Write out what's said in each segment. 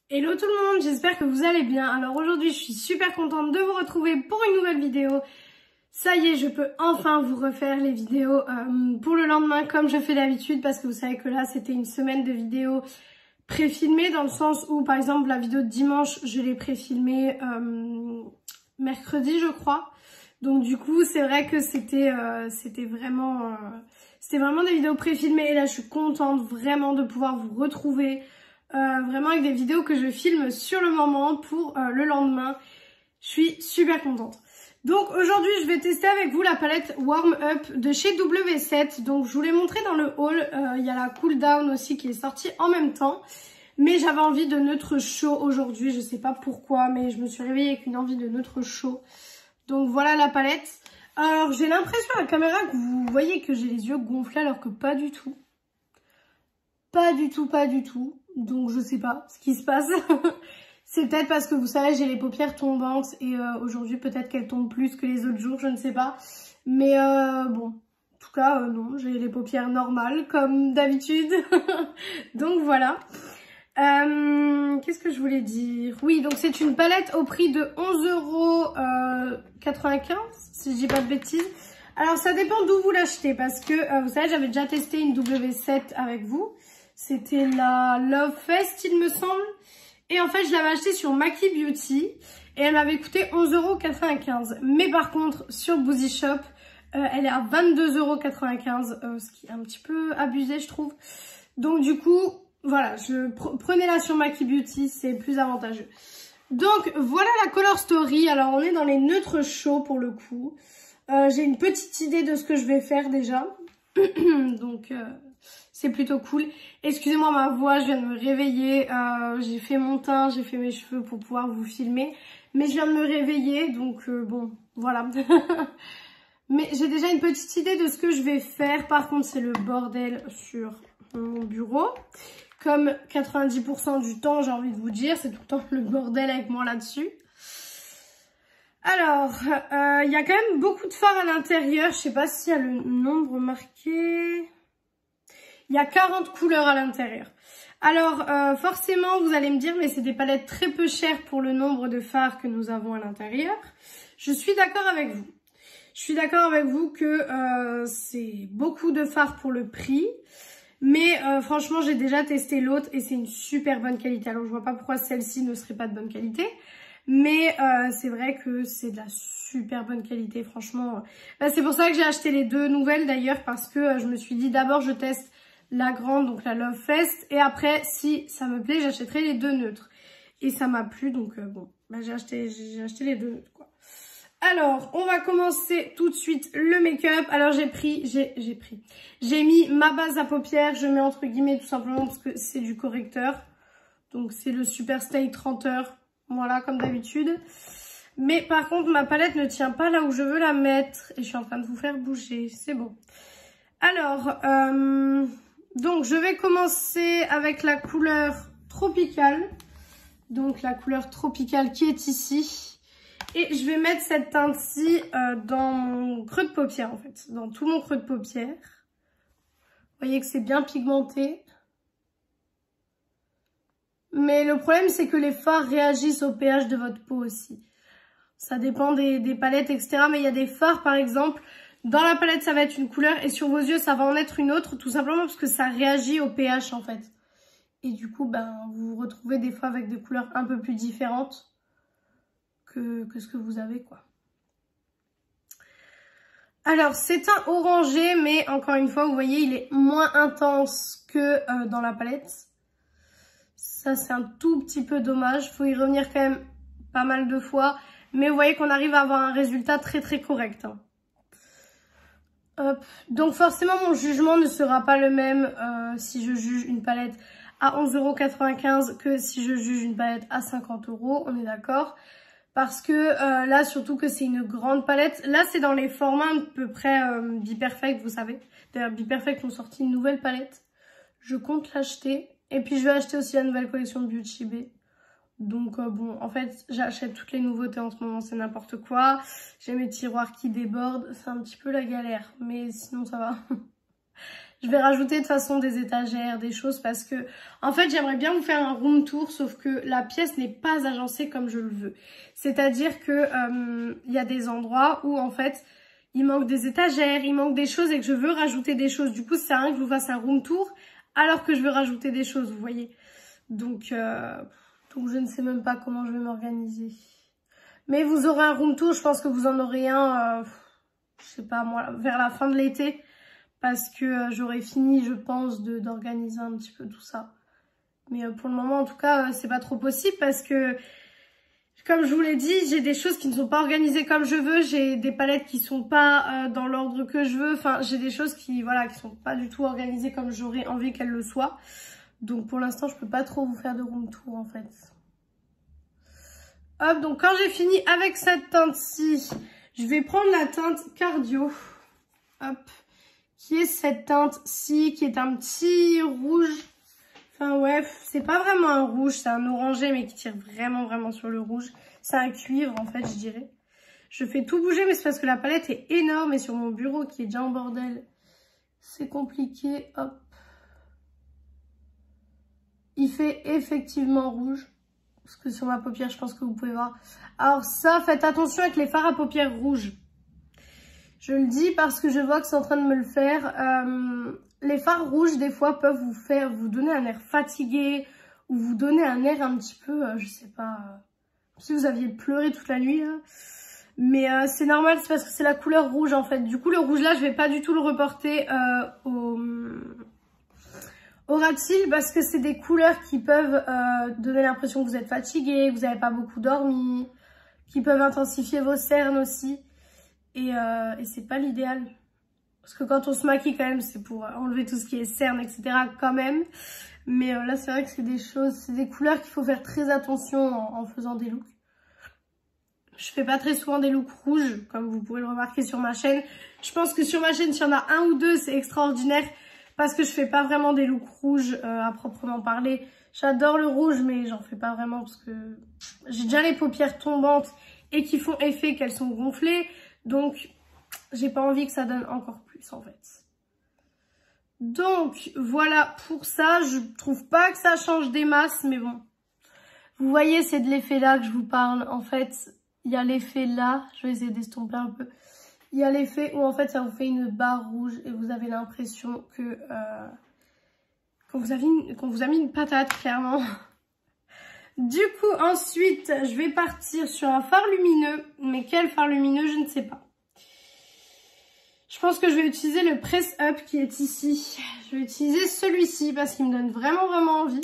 Hello tout le monde, j'espère que vous allez bien. Alors aujourd'hui je suis super contente de vous retrouver pour une nouvelle vidéo. Ça y est, je peux enfin vous refaire les vidéos pour le lendemain comme je fais d'habitude, parce que vous savez que là c'était une semaine de vidéos pré-filmées, dans le sens où par exemple la vidéo de dimanche je l'ai pré-filmée mercredi je crois. Donc du coup c'est vrai que c'était vraiment des vidéos pré-filmées, et là je suis contente vraiment de pouvoir vous retrouver vraiment avec des vidéos que je filme sur le moment pour le lendemain. Je suis super contente. Donc aujourd'hui je vais tester avec vous la palette Warm Up de chez W7. Donc je vous l'ai montré dans le haul, il y a la Cool Down aussi qui est sortie en même temps. Mais j'avais envie de neutre chaud aujourd'hui, je sais pas pourquoi, mais je me suis réveillée avec une envie de neutre chaud. Donc voilà la palette. Alors j'ai l'impression à la caméra que vous voyez que j'ai les yeux gonflés, alors que pas du tout. Pas du tout. Donc je sais pas ce qui se passe. C'est peut-être parce que vous savez j'ai les paupières tombantes et aujourd'hui peut-être qu'elles tombent plus que les autres jours, je ne sais pas. Mais bon, en tout cas non, j'ai les paupières normales comme d'habitude. Donc voilà. Qu'est-ce que je voulais dire? Oui, donc c'est une palette au prix de 11,95 € si je dis pas de bêtises. Alors ça dépend d'où vous l'achetez, parce que vous savez j'avais déjà testé une W7 avec vous. C'était la Love Fest il me semble. Et en fait je l'avais achetée sur Maki Beauty et elle m'avait coûté 11,95 €. Mais par contre sur Boozy Shop elle est à 22,95 €, ce qui est un petit peu abusé je trouve. Donc du coup voilà, prenez-la sur Maki Beauty, c'est plus avantageux. Donc voilà la color story. Alors on est dans les neutres chauds pour le coup. J'ai une petite idée de ce que je vais faire déjà. Donc c'est plutôt cool. Excusez-moi ma voix, je viens de me réveiller. J'ai fait mon teint, j'ai fait mes cheveux pour pouvoir vous filmer. Mais je viens de me réveiller, donc bon, voilà. Mais j'ai déjà une petite idée de ce que je vais faire. Par contre, c'est le bordel sur mon bureau. Comme 90% du temps, j'ai envie de vous dire, c'est tout le temps le bordel avec moi là-dessus. Alors, il y a quand même beaucoup de fards à l'intérieur. Je sais pas s'il y a le nombre marqué. Il y a 40 couleurs à l'intérieur. Alors, forcément, vous allez me dire, mais c'est des palettes très peu chères pour le nombre de fards que nous avons à l'intérieur. Je suis d'accord avec vous. Je suis d'accord avec vous que c'est beaucoup de fards pour le prix. Mais franchement, j'ai déjà testé l'autre et c'est une super bonne qualité. Alors, je vois pas pourquoi celle-ci ne serait pas de bonne qualité. Mais c'est vrai que c'est de la super bonne qualité, franchement. C'est pour ça que j'ai acheté les deux nouvelles d'ailleurs, parce que je me suis dit d'abord je teste la grande, donc la Love Fest. Et après, si ça me plaît, j'achèterai les deux neutres. Et ça m'a plu, donc bon, j'ai acheté les deux neutres, quoi. Alors, on va commencer tout de suite le make-up. Alors, j'ai mis ma base à paupières. Je mets entre guillemets tout simplement parce que c'est du correcteur. Donc, c'est le Super Stay 30 heures. Voilà, comme d'habitude. Mais par contre, ma palette ne tient pas là où je veux la mettre. Et je suis en train de vous faire bouger. C'est bon. Alors, donc, je vais commencer avec la couleur tropicale. Donc, la couleur tropicale qui est ici. Et je vais mettre cette teinte-ci dans mon creux de paupière en fait, dans tout mon creux de paupière. Vous voyez que c'est bien pigmenté. Mais le problème c'est que les fards réagissent au pH de votre peau aussi. Ça dépend des palettes, etc. Mais il y a des fards par exemple, dans la palette ça va être une couleur et sur vos yeux ça va en être une autre. Tout simplement parce que ça réagit au pH en fait. Et du coup vous vous retrouvez des fois avec des couleurs un peu plus différentes que ce que vous avez quoi. Alors c'est un orangé, mais encore une fois vous voyez il est moins intense que dans la palette. Ça c'est un tout petit peu dommage, faut y revenir quand même pas mal de fois, mais vous voyez qu'on arrive à avoir un résultat très correct, hein. Hop. Donc forcément mon jugement ne sera pas le même si je juge une palette à 11,95 € que si je juge une palette à 50 €, on est d'accord. Parce que là, surtout que c'est une grande palette. Là, c'est dans les formats à peu près Be Perfect, vous savez. D'ailleurs, Be Perfect ont sorti une nouvelle palette. Je compte l'acheter. Et puis, je vais acheter aussi la nouvelle collection de Beauty Bay. Donc, bon, en fait, j'achète toutes les nouveautés en ce moment. C'est n'importe quoi. J'ai mes tiroirs qui débordent. C'est un petit peu la galère. Mais sinon, ça va. Je vais rajouter de toute façon des étagères, des choses parce que, en fait, j'aimerais bien vous faire un room tour, sauf que la pièce n'est pas agencée comme je le veux. C'est-à-dire que y a des endroits où, en fait, il manque des étagères, il manque des choses et que je veux rajouter des choses. Du coup, ça sert à rien que je vous fasse un room tour alors que je veux rajouter des choses, vous voyez. Donc je ne sais même pas comment je vais m'organiser. Mais vous aurez un room tour, je pense que vous en aurez un, je sais pas moi, vers la fin de l'été. Parce que j'aurai fini, je pense, d'organiser un petit peu tout ça. Mais pour le moment, en tout cas, c'est pas trop possible parce que, comme je vous l'ai dit, j'ai des choses qui ne sont pas organisées comme je veux. J'ai des palettes qui sont pas dans l'ordre que je veux. Enfin, j'ai des choses qui, voilà, qui sont pas du tout organisées comme j'aurais envie qu'elles le soient. Donc, pour l'instant, je peux pas trop vous faire de room tour, en fait. Hop, donc quand j'ai fini avec cette teinte-ci, je vais prendre la teinte Cardio. Hop. Qui est cette teinte-ci, qui est un petit rouge. Enfin ouais, c'est pas vraiment un rouge, c'est un orangé, mais qui tire vraiment sur le rouge. C'est un cuivre, en fait, je dirais. Je fais tout bouger, mais c'est parce que la palette est énorme et sur mon bureau, qui est déjà en bordel, c'est compliqué. Hop. Il fait effectivement rouge. Parce que sur ma paupière, je pense que vous pouvez voir. Alors ça, faites attention avec les fards à paupières rouges. Je le dis parce que je vois que c'est en train de me le faire. Les fards rouges, des fois, peuvent vous donner un air fatigué ou vous donner un air un petit peu, je sais pas, si vous aviez pleuré toute la nuit. Là. Mais c'est normal, c'est parce que c'est la couleur rouge en fait. Du coup, le rouge là, je vais pas du tout le reporter au ras de cils parce que c'est des couleurs qui peuvent donner l'impression que vous êtes fatigué, que vous n'avez pas beaucoup dormi, qui peuvent intensifier vos cernes aussi. Et c'est pas l'idéal. Parce que quand on se maquille quand même, c'est pour enlever tout ce qui est cernes, etc. quand même. Mais là, c'est vrai que c'est des choses, c'est des couleurs qu'il faut faire très attention en faisant des looks. Je fais pas très souvent des looks rouges, comme vous pouvez le remarquer sur ma chaîne. Je pense que sur ma chaîne, s'il y en a un ou deux, c'est extraordinaire. Parce que je fais pas vraiment des looks rouges à proprement parler. J'adore le rouge, mais j'en fais pas vraiment parce que j'ai déjà les paupières tombantes et qui font effet qu'elles sont gonflées. Donc, j'ai pas envie que ça donne encore plus, en fait. Donc, voilà pour ça. Je trouve pas que ça change des masses, mais bon. Vous voyez, c'est de l'effet là que je vous parle. En fait, il y a l'effet là. Je vais essayer d'estomper un peu. Il y a l'effet où, en fait, ça vous fait une barre rouge et vous avez l'impression que... qu'on vous a mis une patate, clairement. Du coup, ensuite, je vais partir sur un fard lumineux. Mais quel fard lumineux, je ne sais pas. Je pense que je vais utiliser le Press Up qui est ici. Je vais utiliser celui-ci parce qu'il me donne vraiment envie.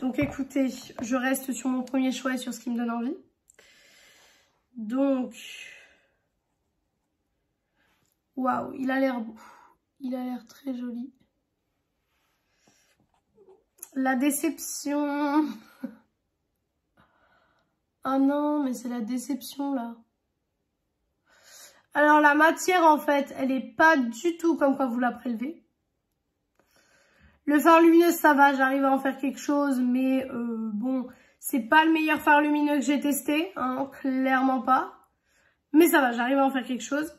Donc écoutez, je reste sur mon premier choix et sur ce qui me donne envie. Donc, waouh, il a l'air beau. Il a l'air très joli. La déception... Ah non, mais c'est la déception là. Alors la matière en fait, elle est pas du tout comme quand vous la prélevez. Le fard lumineux ça va, j'arrive à en faire quelque chose, mais bon, c'est pas le meilleur fard lumineux que j'ai testé, hein, clairement pas. Mais ça va, j'arrive à en faire quelque chose.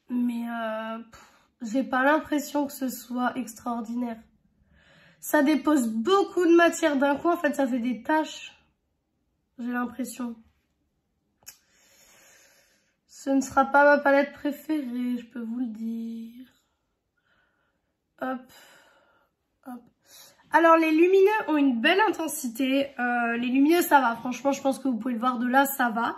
Mais j'ai pas l'impression que ce soit extraordinaire. Ça dépose beaucoup de matière d'un coup, en fait ça fait des taches. J'ai l'impression. Ce ne sera pas ma palette préférée, je peux vous le dire. Hop, hop. Alors, les lumineux ont une belle intensité. Les lumineux, ça va. Franchement, je pense que vous pouvez le voir de là, ça va.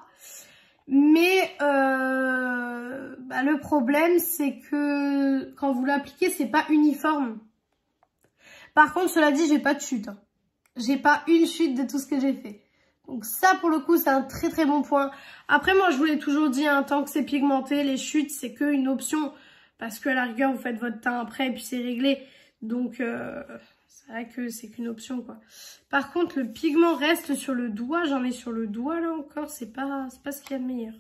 Mais le problème, c'est que quand vous l'appliquez, c'est pas uniforme. Par contre, cela dit, j'ai pas de chute. Hein. J'ai pas une chute de tout ce que j'ai fait. Donc ça, pour le coup, c'est un très bon point. Après, moi, je vous l'ai toujours dit, hein, tant que c'est pigmenté, les chutes, c'est qu'une option. Parce qu'à la rigueur, vous faites votre teint après et puis c'est réglé. Donc, c'est vrai que c'est qu'une option, quoi. Par contre, le pigment reste sur le doigt. J'en ai sur le doigt, là, encore. C'est pas ce qu'il y a de meilleur.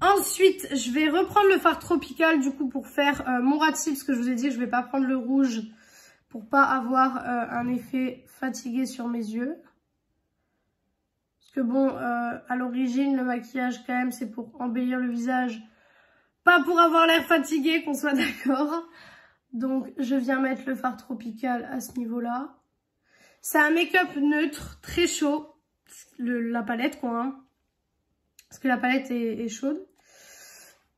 Ensuite, je vais reprendre le fard tropical, du coup, pour faire mon ras de cils. Parce que je vous ai dit que je vais pas prendre le rouge pour pas avoir un effet fatigué sur mes yeux. Parce que bon, à l'origine, le maquillage, quand même, c'est pour embellir le visage. Pas pour avoir l'air fatigué, qu'on soit d'accord. Donc, je viens mettre le fard tropical à ce niveau-là. C'est un make-up neutre, très chaud. La palette, quoi. Hein. Parce que la palette est chaude.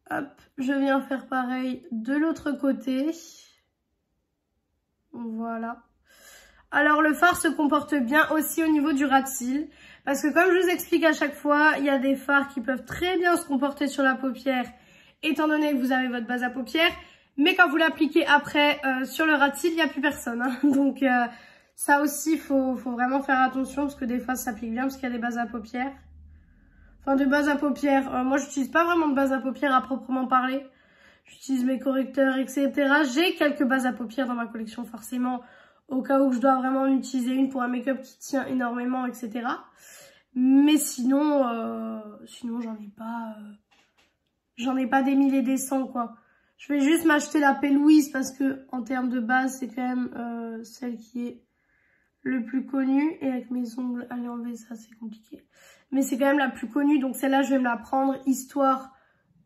Hop, je viens faire pareil de l'autre côté. Voilà. Alors, le fard se comporte bien aussi au niveau du ras de cils. Parce que comme je vous explique à chaque fois, il y a des fards qui peuvent très bien se comporter sur la paupière, étant donné que vous avez votre base à paupières. Mais quand vous l'appliquez après sur le ras de cils, il n'y a plus personne. Hein. Donc, ça aussi, faut vraiment faire attention parce que des fois, ça s'applique bien parce qu'il y a des bases à paupières. Enfin, de base à paupières. Moi, j'utilise pas vraiment de base à paupières à proprement parler. J'utilise mes correcteurs, etc. J'ai quelques bases à paupières dans ma collection, forcément, au cas où je dois vraiment en utiliser une pour un make-up qui tient énormément, etc. Mais sinon, j'en ai pas des mille et des cents, quoi. Je vais juste m'acheter la P. Louise parce que, en termes de base, c'est quand même celle qui est le plus connue. Et avec mes ongles, aller enlever ça, c'est compliqué. Mais c'est quand même la plus connue, donc celle-là, je vais me la prendre, histoire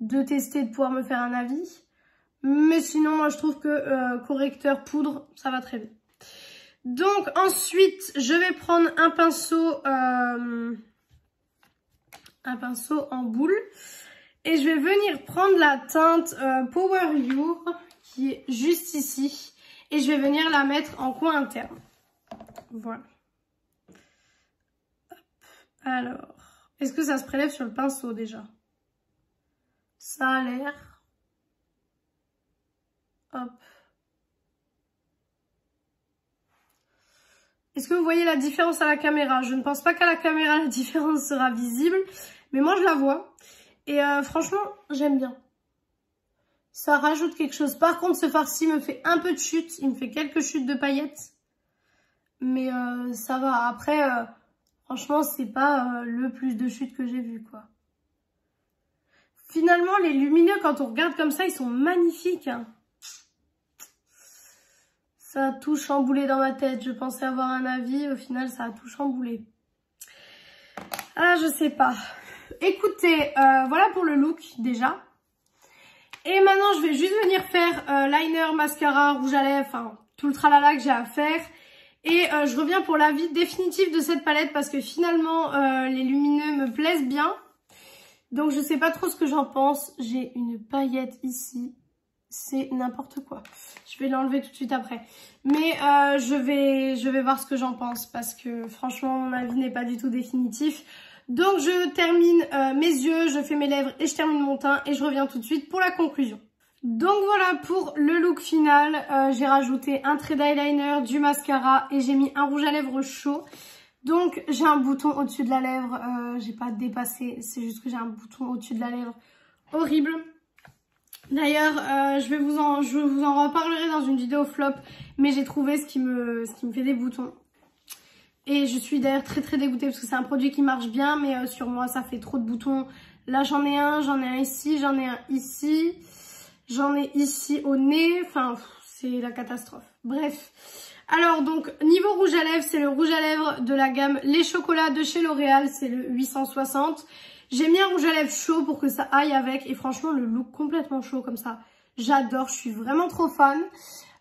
de tester, de pouvoir me faire un avis. Mais sinon, moi, je trouve que correcteur poudre, ça va très bien. Donc, ensuite, je vais prendre un pinceau en boule. Et je vais venir prendre la teinte Power You, qui est juste ici. Et je vais venir la mettre en coin interne. Voilà. Hop. Alors, est-ce que ça se prélève sur le pinceau déjà? Ça a l'air. Hop. Est-ce que vous voyez la différence à la caméra? Je ne pense pas qu'à la caméra la différence sera visible, mais moi je la vois. Et franchement, j'aime bien. Ça rajoute quelque chose. Par contre, ce farci me fait un peu de chute. Il me fait quelques chutes de paillettes. Mais ça va. Après, franchement, c'est pas le plus de chutes que j'ai vu, quoi. Finalement, les lumineux, quand on regarde comme ça, ils sont magnifiques. Hein. Ça a tout chamboulé dans ma tête. Je pensais avoir un avis. Au final, ça a tout chamboulé. Ah, je sais pas. Écoutez, voilà pour le look déjà. Et maintenant, je vais juste venir faire liner, mascara, rouge à lèvres, enfin tout le tralala que j'ai à faire. Et je reviens pour l'avis définitif de cette palette parce que finalement, les lumineux me plaisent bien. Donc, je sais pas trop ce que j'en pense. J'ai une paillette ici. C'est n'importe quoi. Je vais l'enlever tout de suite après. Mais je vais voir ce que j'en pense parce que franchement, mon avis n'est pas du tout définitif. Donc je termine mes yeux, je fais mes lèvres et je termine mon teint et je reviens tout de suite pour la conclusion. Donc voilà pour le look final, j'ai rajouté un trait d'eyeliner, du mascara et j'ai mis un rouge à lèvres chaud. Donc j'ai un bouton au-dessus de la lèvre, j'ai pas dépassé, c'est juste que j'ai un bouton au-dessus de la lèvre horrible. D'ailleurs, je vous en reparlerai dans une vidéo flop, mais j'ai trouvé ce qui me fait des boutons. Et je suis d'ailleurs très dégoûtée parce que c'est un produit qui marche bien, mais sur moi ça fait trop de boutons. Là j'en ai un ici, j'en ai un ici, j'en ai ici au nez, enfin c'est la catastrophe. Bref, alors donc niveau rouge à lèvres, c'est le rouge à lèvres de la gamme Les Chocolats de chez L'Oréal, c'est le 860. J'ai mis un rouge à lèvres chaud pour que ça aille avec et franchement le look complètement chaud comme ça, j'adore, je suis vraiment trop fan.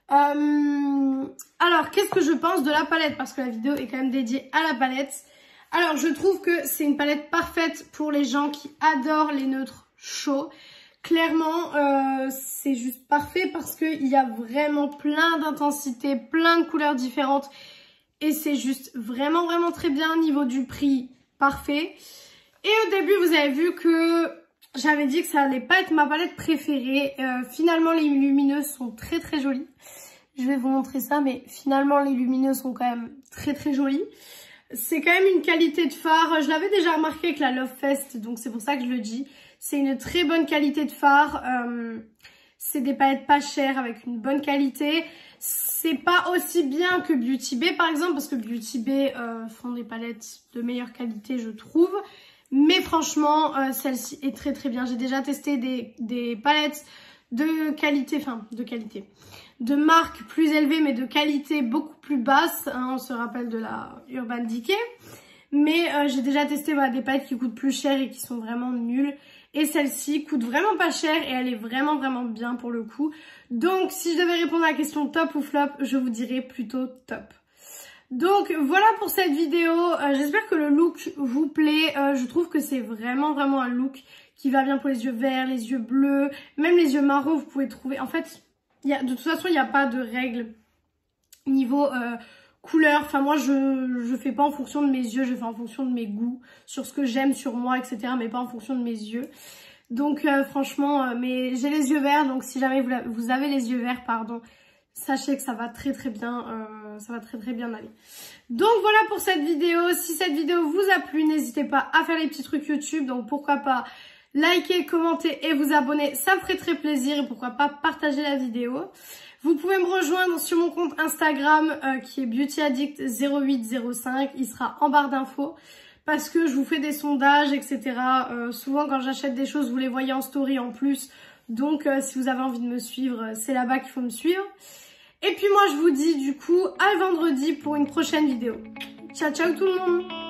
Alors, qu'est-ce que je pense de la palette? Parce que la vidéo est quand même dédiée à la palette. Alors, je trouve que c'est une palette parfaite pour les gens qui adorent les neutres chauds. Clairement, c'est juste parfait parce qu'il y a vraiment plein d'intensités, plein de couleurs différentes. Et c'est juste vraiment très bien. Niveau du prix, parfait. Et au début, vous avez vu que j'avais dit que ça allait pas être ma palette préférée. Finalement, les lumineuses sont très jolies. Je vais vous montrer ça, mais finalement, les lumineuses sont quand même très jolies. C'est quand même une qualité de fard. Je l'avais déjà remarqué avec la Love Fest, donc c'est pour ça que je le dis. C'est une très bonne qualité de fard. C'est des palettes pas chères avec une bonne qualité. C'est pas aussi bien que Beauty Bay, par exemple, parce que Beauty Bay font des palettes de meilleure qualité, je trouve. Mais franchement, celle-ci est très bien. J'ai déjà testé des palettes de qualité, de marque plus élevée, mais de qualité beaucoup plus basse. Hein, on se rappelle de la Urban Decay. Mais j'ai déjà testé des palettes qui coûtent plus cher et qui sont vraiment nulles. Et celle-ci coûte vraiment pas cher et elle est vraiment bien pour le coup. Donc si je devais répondre à la question top ou flop, je vous dirais plutôt top. Donc voilà pour cette vidéo, j'espère que le look vous plaît. Je trouve que c'est vraiment un look qui va bien pour les yeux verts, les yeux bleus, même les yeux marrons vous pouvez trouver. En fait, de toute façon il n'y a pas de règle niveau couleur. Enfin moi je fais pas en fonction de mes yeux, je fais en fonction de mes goûts, sur ce que j'aime sur moi, etc. Mais pas en fonction de mes yeux. Donc franchement, mais j'ai les yeux verts, donc si jamais vous avez les yeux verts, pardon, sachez que ça va très bien, aller. Donc voilà pour cette vidéo. Si cette vidéo vous a plu, n'hésitez pas à faire les petits trucs YouTube. Donc pourquoi pas liker, commenter et vous abonner, ça me ferait très plaisir. Et pourquoi pas partager la vidéo. Vous pouvez me rejoindre sur mon compte Instagram qui est beautyaddict0805. Il sera en barre d'infos. Parce que je vous fais des sondages, etc. Souvent quand j'achète des choses, vous les voyez en story en plus. Donc si vous avez envie de me suivre, c'est là-bas qu'il faut me suivre. Et puis moi je vous dis du coup à vendredi pour une prochaine vidéo. Ciao ciao tout le monde!